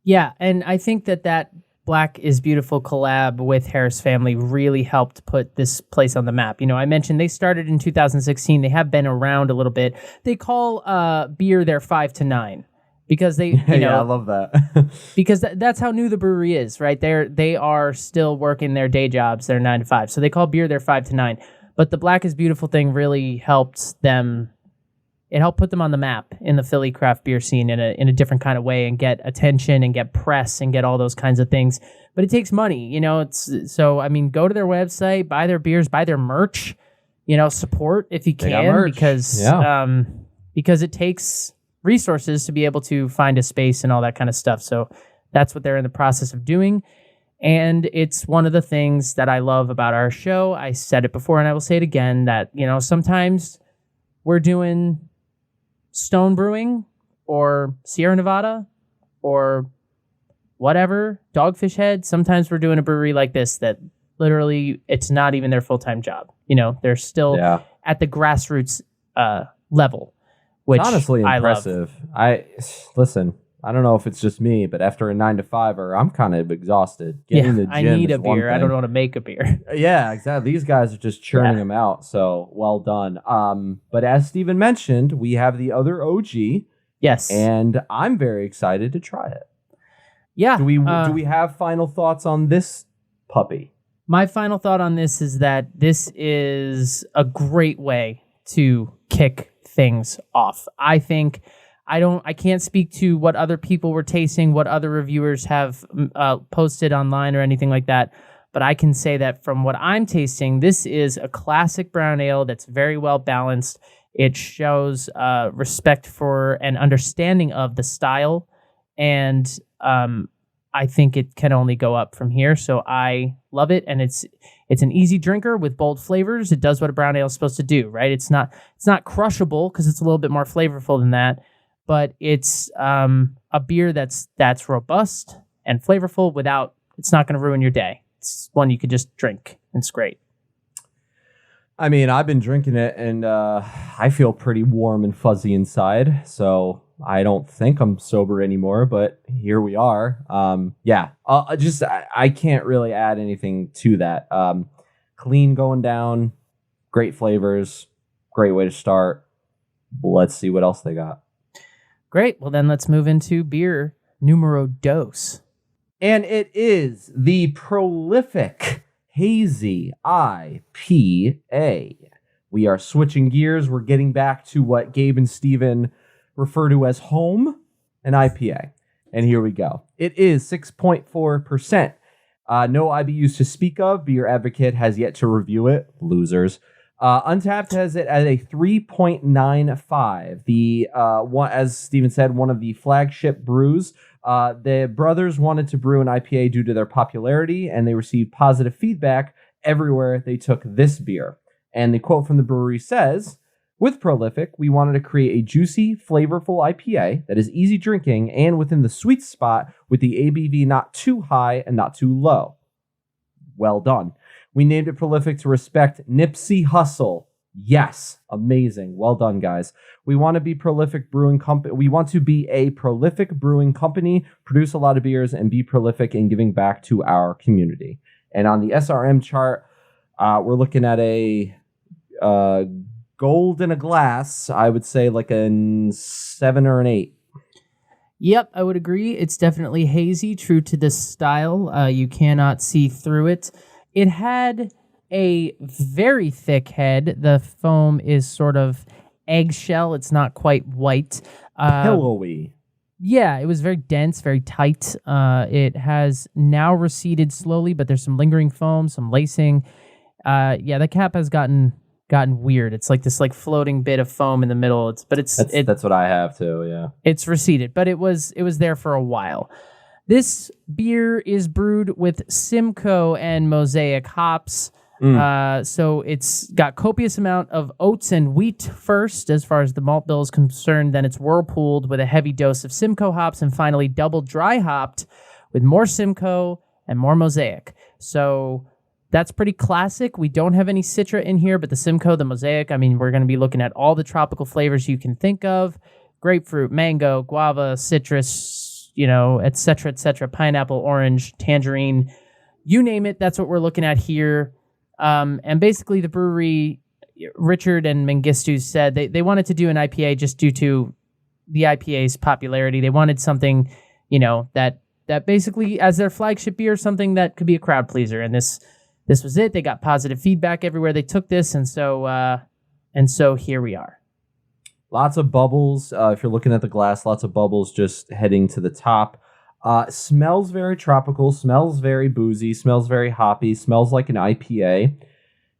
Yeah. And I think that Black is Beautiful collab with Harris Family really helped put this place on the map. I mentioned they started in 2016. They have been around a little bit. They call beer their 5 to 9 because they, yeah, I love that. because that's how new the brewery is, right? They are still working their day jobs, their 9 to 5. So they call beer their 5 to 9. But the Black is Beautiful thing really helped them. It helped put them on the map in the Philly craft beer scene in a different kind of way, and get attention and get press and get all those kinds of things. But it takes money, go to their website, buy their beers, buy their merch, support if you can, because it takes resources to be able to find a space and all that kind of stuff. So that's what they're in the process of doing. And it's one of the things that I love about our show. I said it before and I will say it again, that, sometimes we're doing Stone Brewing or Sierra Nevada or whatever, Dogfish Head. Sometimes we're doing a brewery like this that literally it's not even their full-time job. They're still at the grassroots level, which it's honestly impressive. Listen, I don't know if it's just me, but after a 9 to 5er, I'm kind of exhausted. Getting the gym I need a beer. I don't want to make a beer. Yeah, exactly. These guys are just churning them out. So well done. But as Steven mentioned, we have the other OG. Yes. And I'm very excited to try it. Yeah. Do we have final thoughts on this puppy? My final thought on this is that this is a great way to kick things off. I think I can't speak to what other people were tasting, what other reviewers have posted online or anything like that, but I can say that from what I'm tasting, this is a classic brown ale that's very well balanced. It shows respect for and understanding of the style, and I think it can only go up from here. So I love it, and it's an easy drinker with bold flavors. It does what a brown ale is supposed to do, right? It's not crushable because it's a little bit more flavorful than that. But it's a beer that's robust and flavorful without, it's not going to ruin your day. It's one you could just drink. It's great. I mean, I've been drinking it and I feel pretty warm and fuzzy inside. So I don't think I'm sober anymore, but here we are. I can't really add anything to that. Clean going down, great flavors, great way to start. Let's see what else they got. Great. Well, then let's move into beer numero dos. And it is the prolific Hazy IPA. We are switching gears. We're getting back to what Gabe and Steven refer to as home, an IPA. And here we go. It is 6.4%. No IBUs to speak of. Beer Advocate has yet to review it. Losers. Untapped has it at a 3.95. The one, as Steven said, one of the flagship brews. The brothers wanted to brew an IPA due to their popularity, and they received positive feedback everywhere they took this beer. And the quote from the brewery says, "With Prolific, we wanted to create a juicy, flavorful IPA that is easy drinking and within the sweet spot with the ABV not too high and not too low. Well done. We named it Prolific to respect Nipsey Hussle. Yes, amazing. Well done, guys. We want to be prolific brewing company. We want to be a prolific brewing company, produce a lot of beers, and be prolific in giving back to our community. And on the SRM chart, we're looking at a gold in a glass. I would say like a 7 or an 8. Yep, I would agree. It's definitely hazy, true to this style. You cannot see through it. It had a very thick head. The foam is sort of eggshell. It's not quite white. Pillowy. Yeah, it was very dense, very tight. It has now receded slowly, but there's some lingering foam, some lacing. Yeah, the cap has gotten weird. It's like this floating bit of foam in the middle. That's what I have too. Yeah, it's receded, but it was there for a while. This beer is brewed with Simcoe and Mosaic hops. So it's got copious amount of oats and wheat first, as far as the malt bill is concerned. Then it's whirlpooled with a heavy dose of Simcoe hops, and finally double dry hopped with more Simcoe and more Mosaic. So that's pretty classic. We don't have any Citra in here, but the Simcoe, the Mosaic, I mean, we're going to be looking at all the tropical flavors you can think of: grapefruit, mango, guava, citrus, et cetera, pineapple, orange, tangerine, you name it. That's what we're looking at here. And basically the brewery, Richard and Mengistu, said they wanted to do an IPA just due to the IPA's popularity. They wanted something, that basically as their flagship beer, something that could be a crowd pleaser. And this was it. They got positive feedback everywhere they took this. And so here we are. Lots of bubbles. If you're looking at the glass, lots of bubbles just heading to the top. Smells very tropical, smells very boozy, smells very hoppy, smells like an IPA.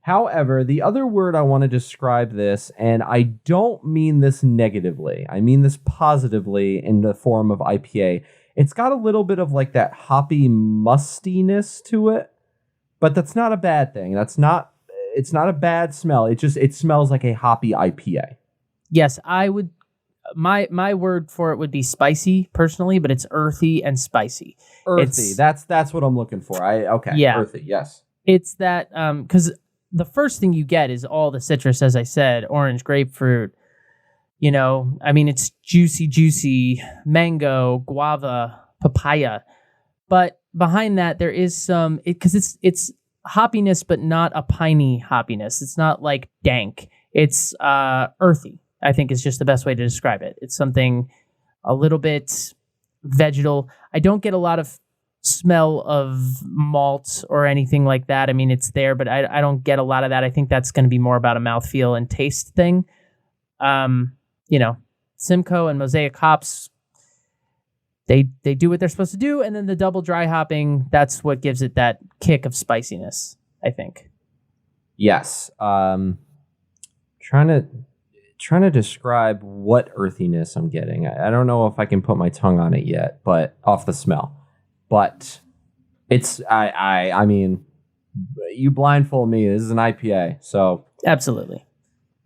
However, the other word I want to describe this, and I don't mean this negatively, I mean this positively in the form of IPA. It's got a little bit of like that hoppy mustiness to it, but that's not a bad thing. It's not a bad smell. It smells like a hoppy IPA. Yes, I would. My word for it would be spicy personally, but it's earthy and spicy. Earthy. That's what I'm looking for. Yeah. Earthy. Yes. It's that because the first thing you get is all the citrus, as I said, orange, grapefruit. It's juicy mango, guava, papaya. But behind that, there is some because it's hoppiness, but not a piney hoppiness. It's not like dank. It's earthy, I think, is just the best way to describe it. It's something a little bit vegetal. I don't get a lot of smell of malt or anything like that. I mean, it's there, but I don't get a lot of that. I think that's going to be more about a mouthfeel and taste thing. Simcoe and Mosaic hops, they do what they're supposed to do, and then the double dry hopping, that's what gives it that kick of spiciness, I think. Yes. Trying to describe what earthiness I'm getting. I don't know if I can put my tongue on it yet, but off the smell. But it's I mean, you blindfold me. This is an IPA, so absolutely.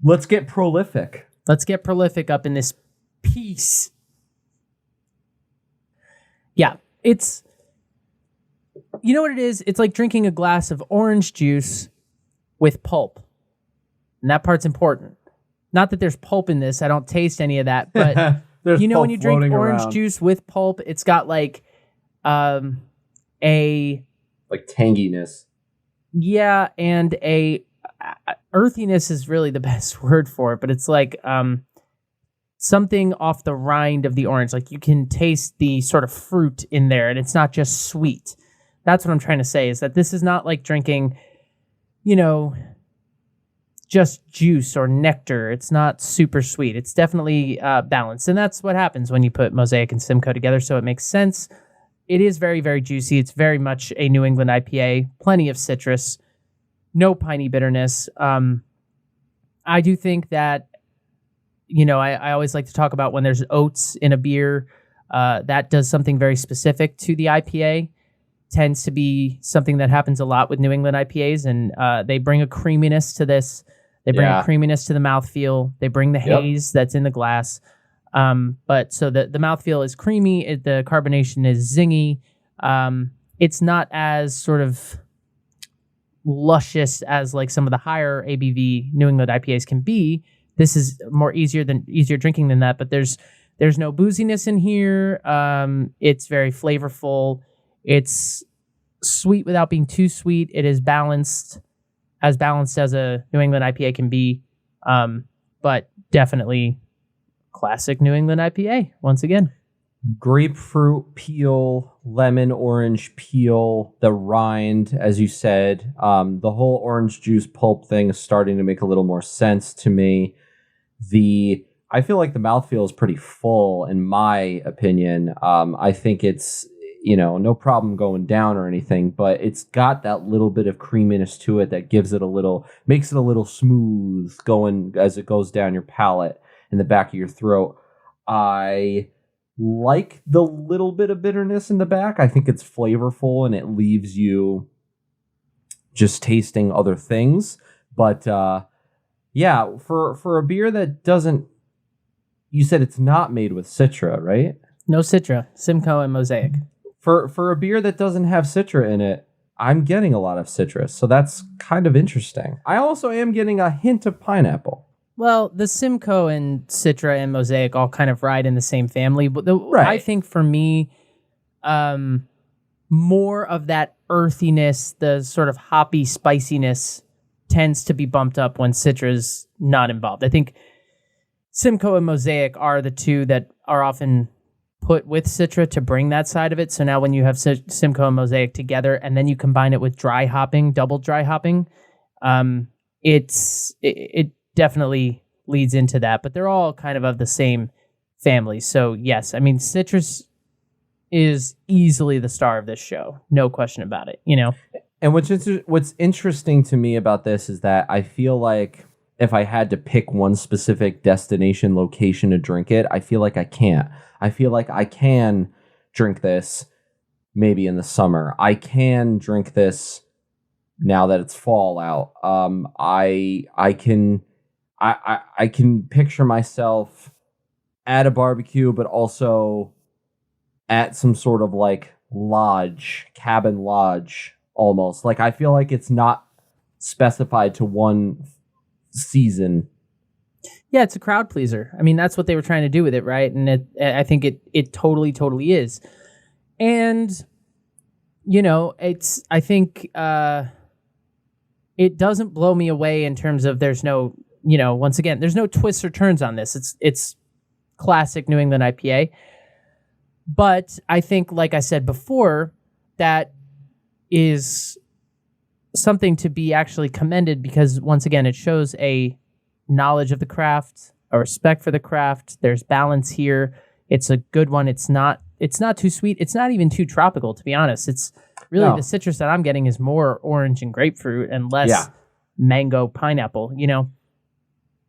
Let's get prolific. Let's get prolific up in this piece. Yeah, it's, you know what it is? It's like drinking a glass of orange juice with pulp. And that part's important. Not that there's pulp in this. I don't taste any of that. But when you drink orange juice with pulp, it's got like a... like tanginess. Yeah, and earthiness is really the best word for it. But it's like something off the rind of the orange. Like you can taste the sort of fruit in there, and it's not just sweet. That's what I'm trying to say, is that this is not like drinking, just juice or nectar. It's not super sweet. It's definitely balanced. And that's what happens when you put Mosaic and Simcoe together, so it makes sense. It is very, very juicy. It's very much a New England IPA. Plenty of citrus. No piney bitterness. I do think that, I always like to talk about when there's oats in a beer, that does something very specific to the IPA. Tends to be something that happens a lot with New England IPAs, and they bring a creaminess to this. They bring a creaminess to the mouthfeel. They bring the haze that's in the glass. But so the mouthfeel is creamy. The carbonation is zingy. It's not as sort of luscious as like some of the higher ABV New England IPAs can be. This is easier drinking than that, but there's no booziness in here. It's very flavorful. It's sweet without being too sweet. It is balanced as a New England IPA can be. But definitely classic New England IPA once again. Grapefruit peel, lemon orange peel, the rind, as you said. The whole orange juice pulp thing is starting to make a little more sense to me. I feel like the mouthfeel is pretty full, in my opinion. I think it's, no problem going down or anything, but it's got that little bit of creaminess to it that makes it a little smooth going as it goes down your palate in the back of your throat. I like the little bit of bitterness in the back. I think it's flavorful and it leaves you just tasting other things. But for a beer that doesn't, you said it's not made with Citra, right? No Citra, Simcoe and Mosaic. For a beer that doesn't have Citra in it, I'm getting a lot of citrus, so that's kind of interesting. I also am getting a hint of pineapple. Well, the Simcoe and Citra and Mosaic all kind of ride in the same family. But I think for me, more of that earthiness, the sort of hoppy spiciness tends to be bumped up when Citra's not involved. I think Simcoe and Mosaic are the two that are often put with Citra to bring that side of it. So now when you have Simcoe and Mosaic together and then you combine it with dry hopping, double dry hopping, it definitely leads into that, but they're all kind of the same family. So yes, I mean, citrus is easily the star of this show. No question about it, And what's interesting to me about this is that I feel like if I had to pick one specific destination location to drink it, I feel like I can't. I feel like I can drink this maybe in the summer. I can drink this now that it's fall out. I can picture myself at a barbecue, but also at some sort of like cabin lodge almost. Like I feel like it's not specified to one season. Yeah, it's a crowd pleaser. I mean, that's what they were trying to do with it, right? And I think it totally is. And I think it doesn't blow me away in terms of there's no, once again, there's no twists or turns on this. It's classic New England IPA. But I think, like I said before, that is something to be actually commended because, once again, it shows a knowledge of the craft, a respect for the craft. There's balance here. It's a good one. It's not too sweet. It's not even too tropical, to be honest. It's really the citrus that I'm getting is more orange and grapefruit and less mango pineapple,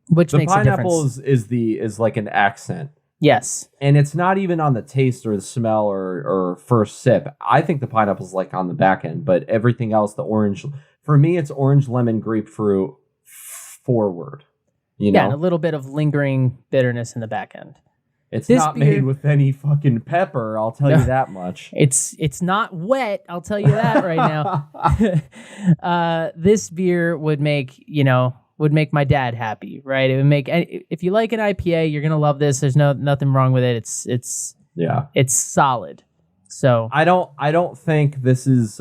which makes a difference. The pineapple is like an accent. Yes. And it's not even on the taste or the smell or first sip. I think the pineapple's like on the back end, but everything else, the orange, for me, it's orange, lemon, grapefruit forward. And a little bit of lingering bitterness in the back end. It's not made with any fucking pepper, I'll tell you that much. It's not wet, I'll tell you that right now. This beer would make my dad happy, right? It would make, if you like an IPA, you're gonna love this. There's nothing wrong with it. It's solid. So I don't think this is.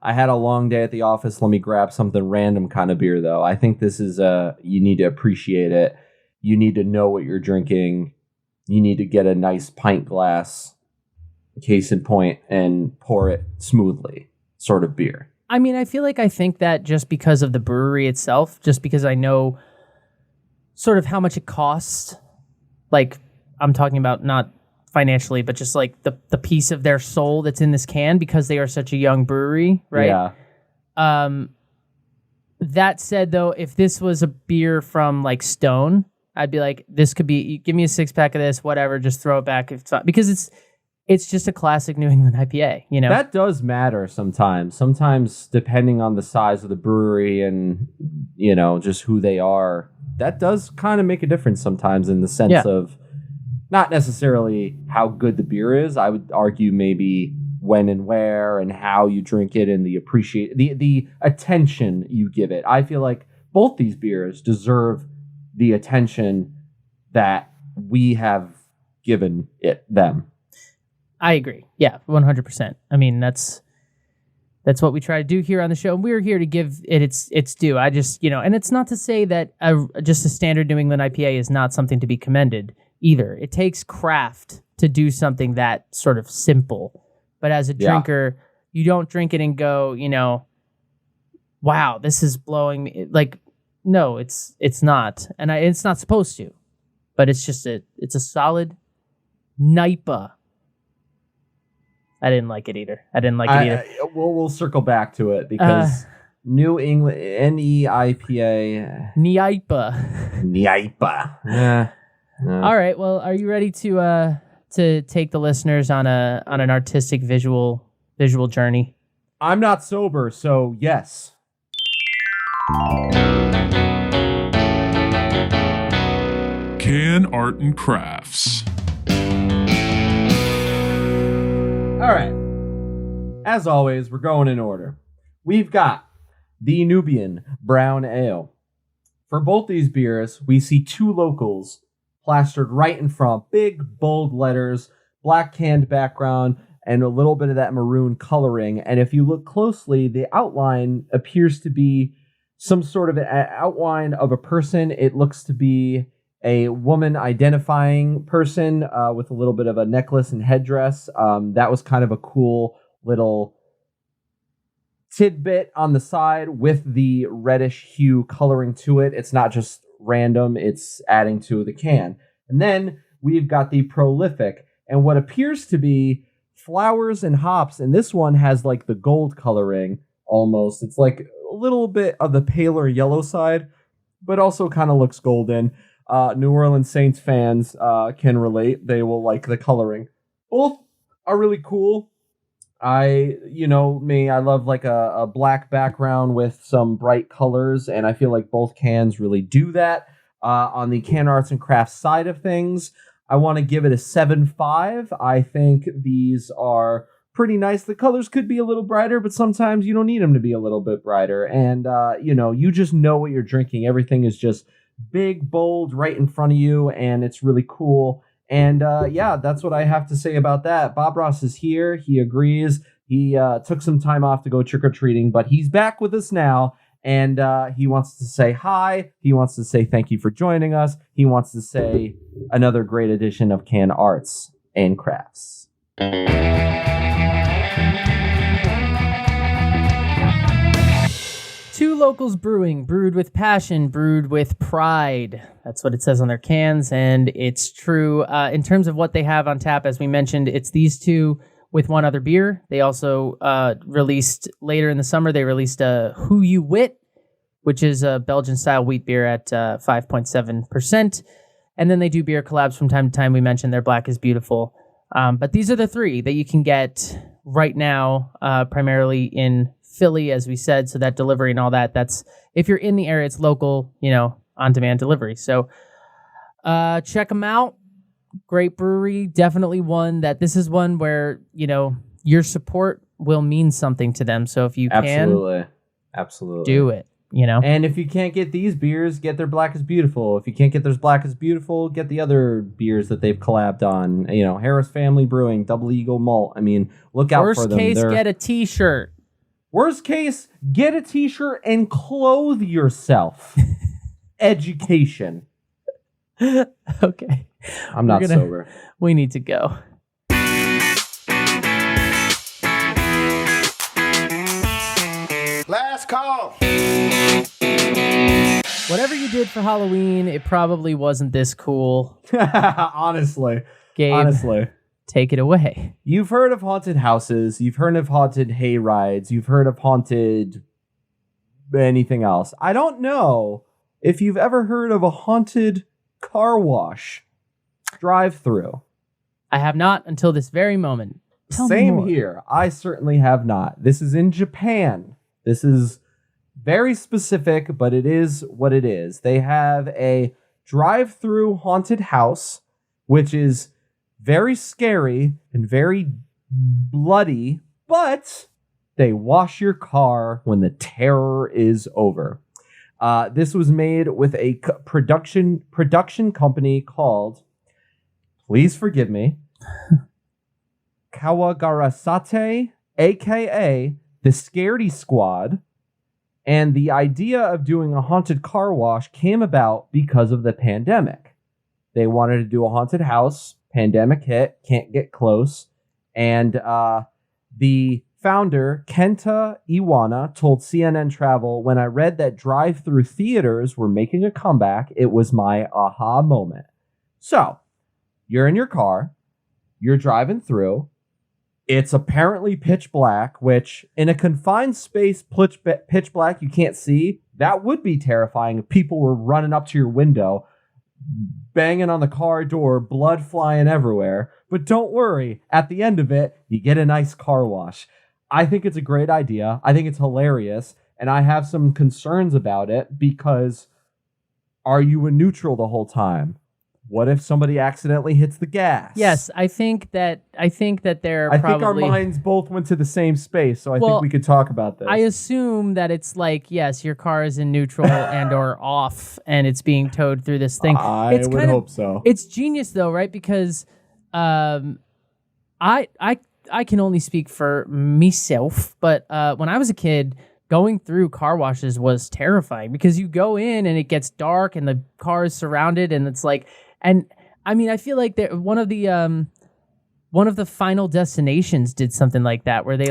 I had a long day at the office. Let me grab something random kind of beer, though. I think this is you need to appreciate it. You need to know what you're drinking. You need to get a nice pint glass, case in point, and pour it smoothly, sort of beer. I mean, I feel like I think that just because of the brewery itself, just because I know sort of how much it costs, like I'm talking about not financially, but just like the piece of their soul that's in this can because they are such a young brewery, right? Yeah. That said, though, if this was a beer from like Stone, I'd be like, this could be, give me a 6-pack of this, whatever, just throw it back. If it's not, because it's just a classic New England IPA, That does matter sometimes. Sometimes, depending on the size of the brewery and, just who they are, that does kind of make a difference sometimes in the sense of not necessarily how good the beer is. I would argue maybe when and where and how you drink it and the attention you give it. I feel like both these beers deserve the attention that we have given them. I agree. Yeah, 100%. I mean, that's what we try to do here on the show. We're here to give it its due. I just, and it's not to say that just a standard New England IPA is not something to be commended either. It takes craft to do something that sort of simple. But as a drinker, you don't drink it and go, wow, this is blowing me. Like, no, it's not. And it's not supposed to. But it's just it's a solid NIPA. I didn't like it either. We'll circle back to it because New England NEIPA. NEIPA. All right. Well, are you ready to take the listeners on an artistic visual journey? I'm not sober, so yes. Can Art and Crafts. All right. As always, we're going in order. We've got the Nubian Brown Ale. For both these beers, we see Two Locals plastered right in front. Big, bold letters, black canned background, and a little bit of that maroon coloring. And if you look closely, the outline appears to be some sort of an outline of a person. It looks to be a woman identifying person with a little bit of a necklace and headdress. That was kind of a cool little tidbit on the side with the reddish hue coloring to it. It's not just random, it's adding to the can. And then we've got the prolific and what appears to be flowers and hops. And this one has like the gold coloring almost. It's like a little bit of the paler yellow side, but also kind of looks golden. New Orleans Saints fans can relate. They will like the coloring. Both are really cool. I love like a black background with some bright colors, and I feel like both cans really do that. On the Can Arts and Crafts side of things, I want to give it a 7.5. I think these are pretty nice. The colors could be a little brighter, but sometimes you don't need them to be a little bit brighter. And, you just know what you're drinking. Everything is just big, bold, right in front of you, and it's really cool. And that's what I have to say about that. Bob Ross is here. He agrees. He took some time off to go trick-or-treating, but he's back with us now, and he wants to say hi. He wants to say thank you for joining us. He wants to say another great edition of Can Arts and Crafts. Two Locals Brewing, brewed with passion, brewed with pride. That's what it says on their cans, and it's true. In terms of what they have on tap, as we mentioned, it's these two with one other beer. They also released, later in the summer, they released a Who You Wit, which is a Belgian-style wheat beer at 5.7%. And then they do beer collabs from time to time. We mentioned their Black is Beautiful. But these are the three that you can get right now, primarily in Philly, as we said, so that delivery and all that's, if you're in the area, it's local, on-demand delivery. So check them out. Great brewery. Definitely one that this is one where, your support will mean something to them. So if you Absolutely. do it, And if you can't get these beers, get their Black is Beautiful. If you can't get their Black is Beautiful, get the other beers that they've collabed on. Harris Family Brewing, Double Eagle Malt. I mean, look out for them. Worst case, get a t-shirt. Worst case, get a t-shirt and clothe yourself. Education. Okay. I'm not sober. We need to go. Last call. Whatever you did for Halloween, it probably wasn't this cool. Honestly. Gabe, Honestly. take it away. You've heard of haunted houses. You've heard of haunted hay rides. You've heard of haunted anything else. I don't know if you've ever heard of a haunted car wash drive-through. I have not until this very moment. Tell me Same more. here. I certainly have not. This is in Japan. This is very specific, but it is what it is. They have a drive-through haunted house, which is very scary and very bloody, but they wash your car when the terror is over. This was made with a production company called, please forgive me, Kawagarasate, aka the Scaredy Squad. And the idea of doing a haunted car wash came about because of the pandemic. They wanted to do a haunted house. Pandemic hit, can't get close. And the founder, Kenta Iwana, told CNN Travel, when I read that drive-through theaters were making a comeback, it was my aha moment. So, you're in your car, you're driving through, it's apparently pitch black, which in a confined space, pitch black, you can't see. That would be terrifying if people were running up to your window, banging on the car door, blood flying everywhere. But don't worry, at the end of it, you get a nice car wash. I think it's a great idea. I think it's hilarious. And I have some concerns about it because are you in neutral the whole time? What if somebody accidentally hits the gas? Yes, I think that they're probably... I think our minds both went to the same space, so I think we could talk about this. I assume that it's like, yes, your car is in neutral and or off, and it's being towed through this thing. I would hope so. It's genius, though, right? Because I can only speak for myself, but when I was a kid, going through car washes was terrifying because you go in and it gets dark and the car is surrounded, and it's like... And I mean, I feel like one of the Final Destinations did something like that, where they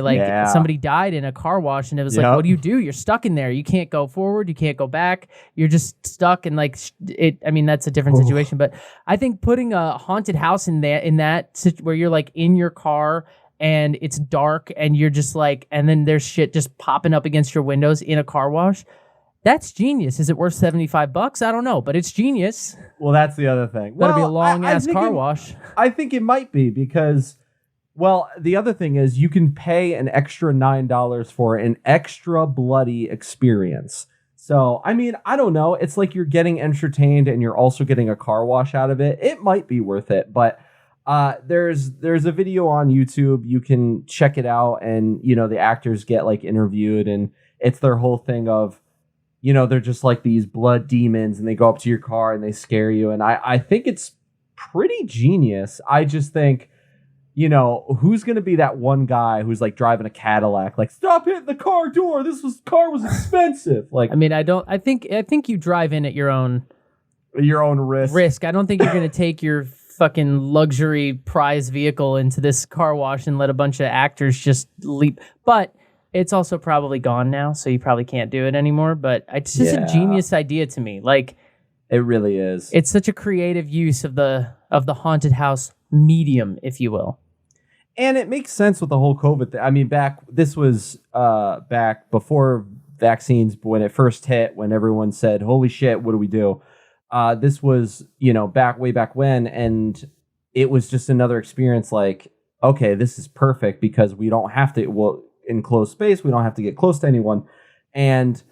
somebody died in a car wash, and it was like, what do you do? You're stuck in there. You can't go forward. You can't go back. You're just stuck, and it. I mean, that's a different situation. But I think putting a haunted house in that where you're like in your car and it's dark and you're just like, and then there's shit just popping up against your windows in a car wash. That's genius. Is it worth $75? I don't know, but it's genius. Well, that's the other thing. That'll be a long-ass car wash. I think it might be because, well, the other thing is you can pay an extra $9 for an extra bloody experience. So, I mean, I don't know. It's like you're getting entertained and you're also getting a car wash out of it. It might be worth it, but there's a video on YouTube. You can check it out, and, you know, the actors get like interviewed, and it's their whole thing of, you know, they're just like these blood demons, and they go up to your car and they scare you. And I think it's pretty genius. I just think, you know, who's going to be that one guy who's like driving a Cadillac, like, stop hitting the car door. Car was expensive. Like, I mean, I think you drive in at your own risk. I don't think you're going to take your fucking luxury prize vehicle into this car wash and let a bunch of actors just leap. But it's also probably gone now, so you probably can't do it anymore. But it's just a genius idea to me. Like, it really is. It's such a creative use of the haunted house medium, if you will. And it makes sense with the whole COVID thing. I mean, this was back before vaccines, when it first hit, when everyone said, "Holy shit, what do we do?" This was, you know, way back when, and it was just another experience. Like, okay, this is perfect because we don't have to. Well, enclosed space, we don't have to get close to anyone, and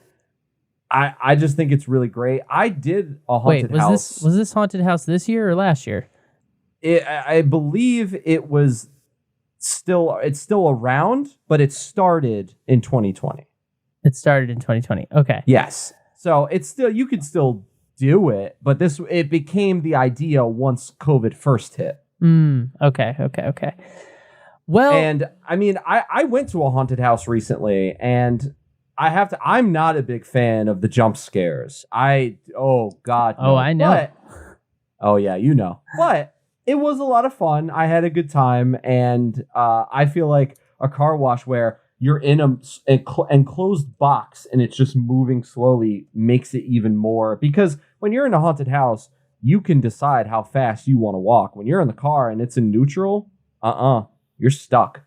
I just think it's really great. I did a haunted house. Was this haunted house this year or last year? I believe it was it's still around, but it started in 2020. It started in 2020. Okay. Yes. So it's still, you could still do it, but it became the idea once COVID first hit. Okay. Well, and I mean, I went to a haunted house recently, and I'm not a big fan of the jump scares. Oh God. No. Oh, I know. Oh yeah, you know. But it was a lot of fun. I had a good time, and I feel like a car wash where you're in an enclosed box and it's just moving slowly makes it even more, because when you're in a haunted house, you can decide how fast you want to walk. When you're in the car and it's in neutral, you're stuck.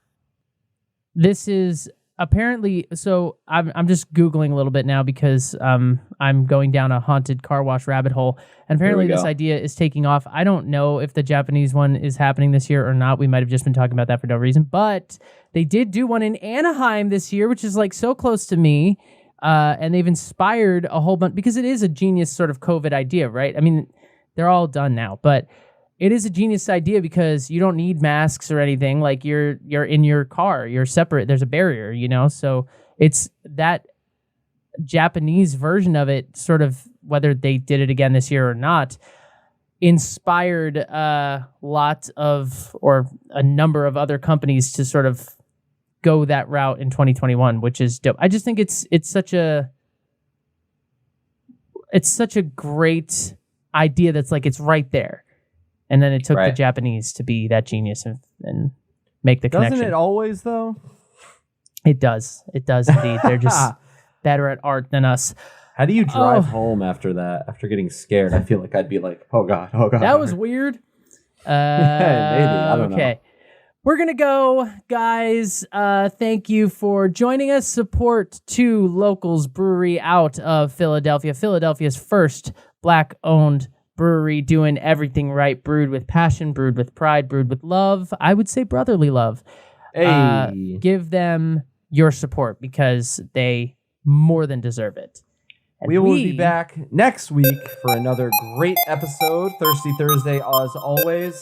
This is apparently, so I'm just Googling a little bit now because I'm going down a haunted car wash rabbit hole. And apparently this idea is taking off. I don't know if the Japanese one is happening this year or not. We might have just been talking about that for no reason. But they did do one in Anaheim this year, which is like so close to me. And they've inspired a whole bunch, because it is a genius sort of COVID idea, right? I mean, they're all done now. But it is a genius idea because you don't need masks or anything. Like you're in your car, you're separate. There's a barrier, so it's that Japanese version of it, sort of, whether they did it again this year or not, inspired a number of other companies to sort of go that route in 2021, which is dope. I just think it's such a great idea that's like it's right there. And then it took the Japanese to be that genius and make the connection. Doesn't it always, though? It does. It does indeed. They're just better at art than us. How do you drive home after that? After getting scared, I feel like I'd be like, oh God. That was weird. Maybe. I don't know. Okay. We're going to go, guys. Thank you for joining us. Support Two Locals Brewery out of Philadelphia. Philadelphia's first Black-owned brewery, doing everything right. Brewed with passion, brewed with pride, brewed with love. I would say brotherly love. Hey. Give them your support because they more than deserve it. And we will be back next week for another great episode. Thirsty Thursday, as always.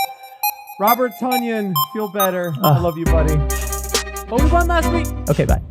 Robert Tunyon, feel better. I love you, buddy. But we won last week. Okay, bye.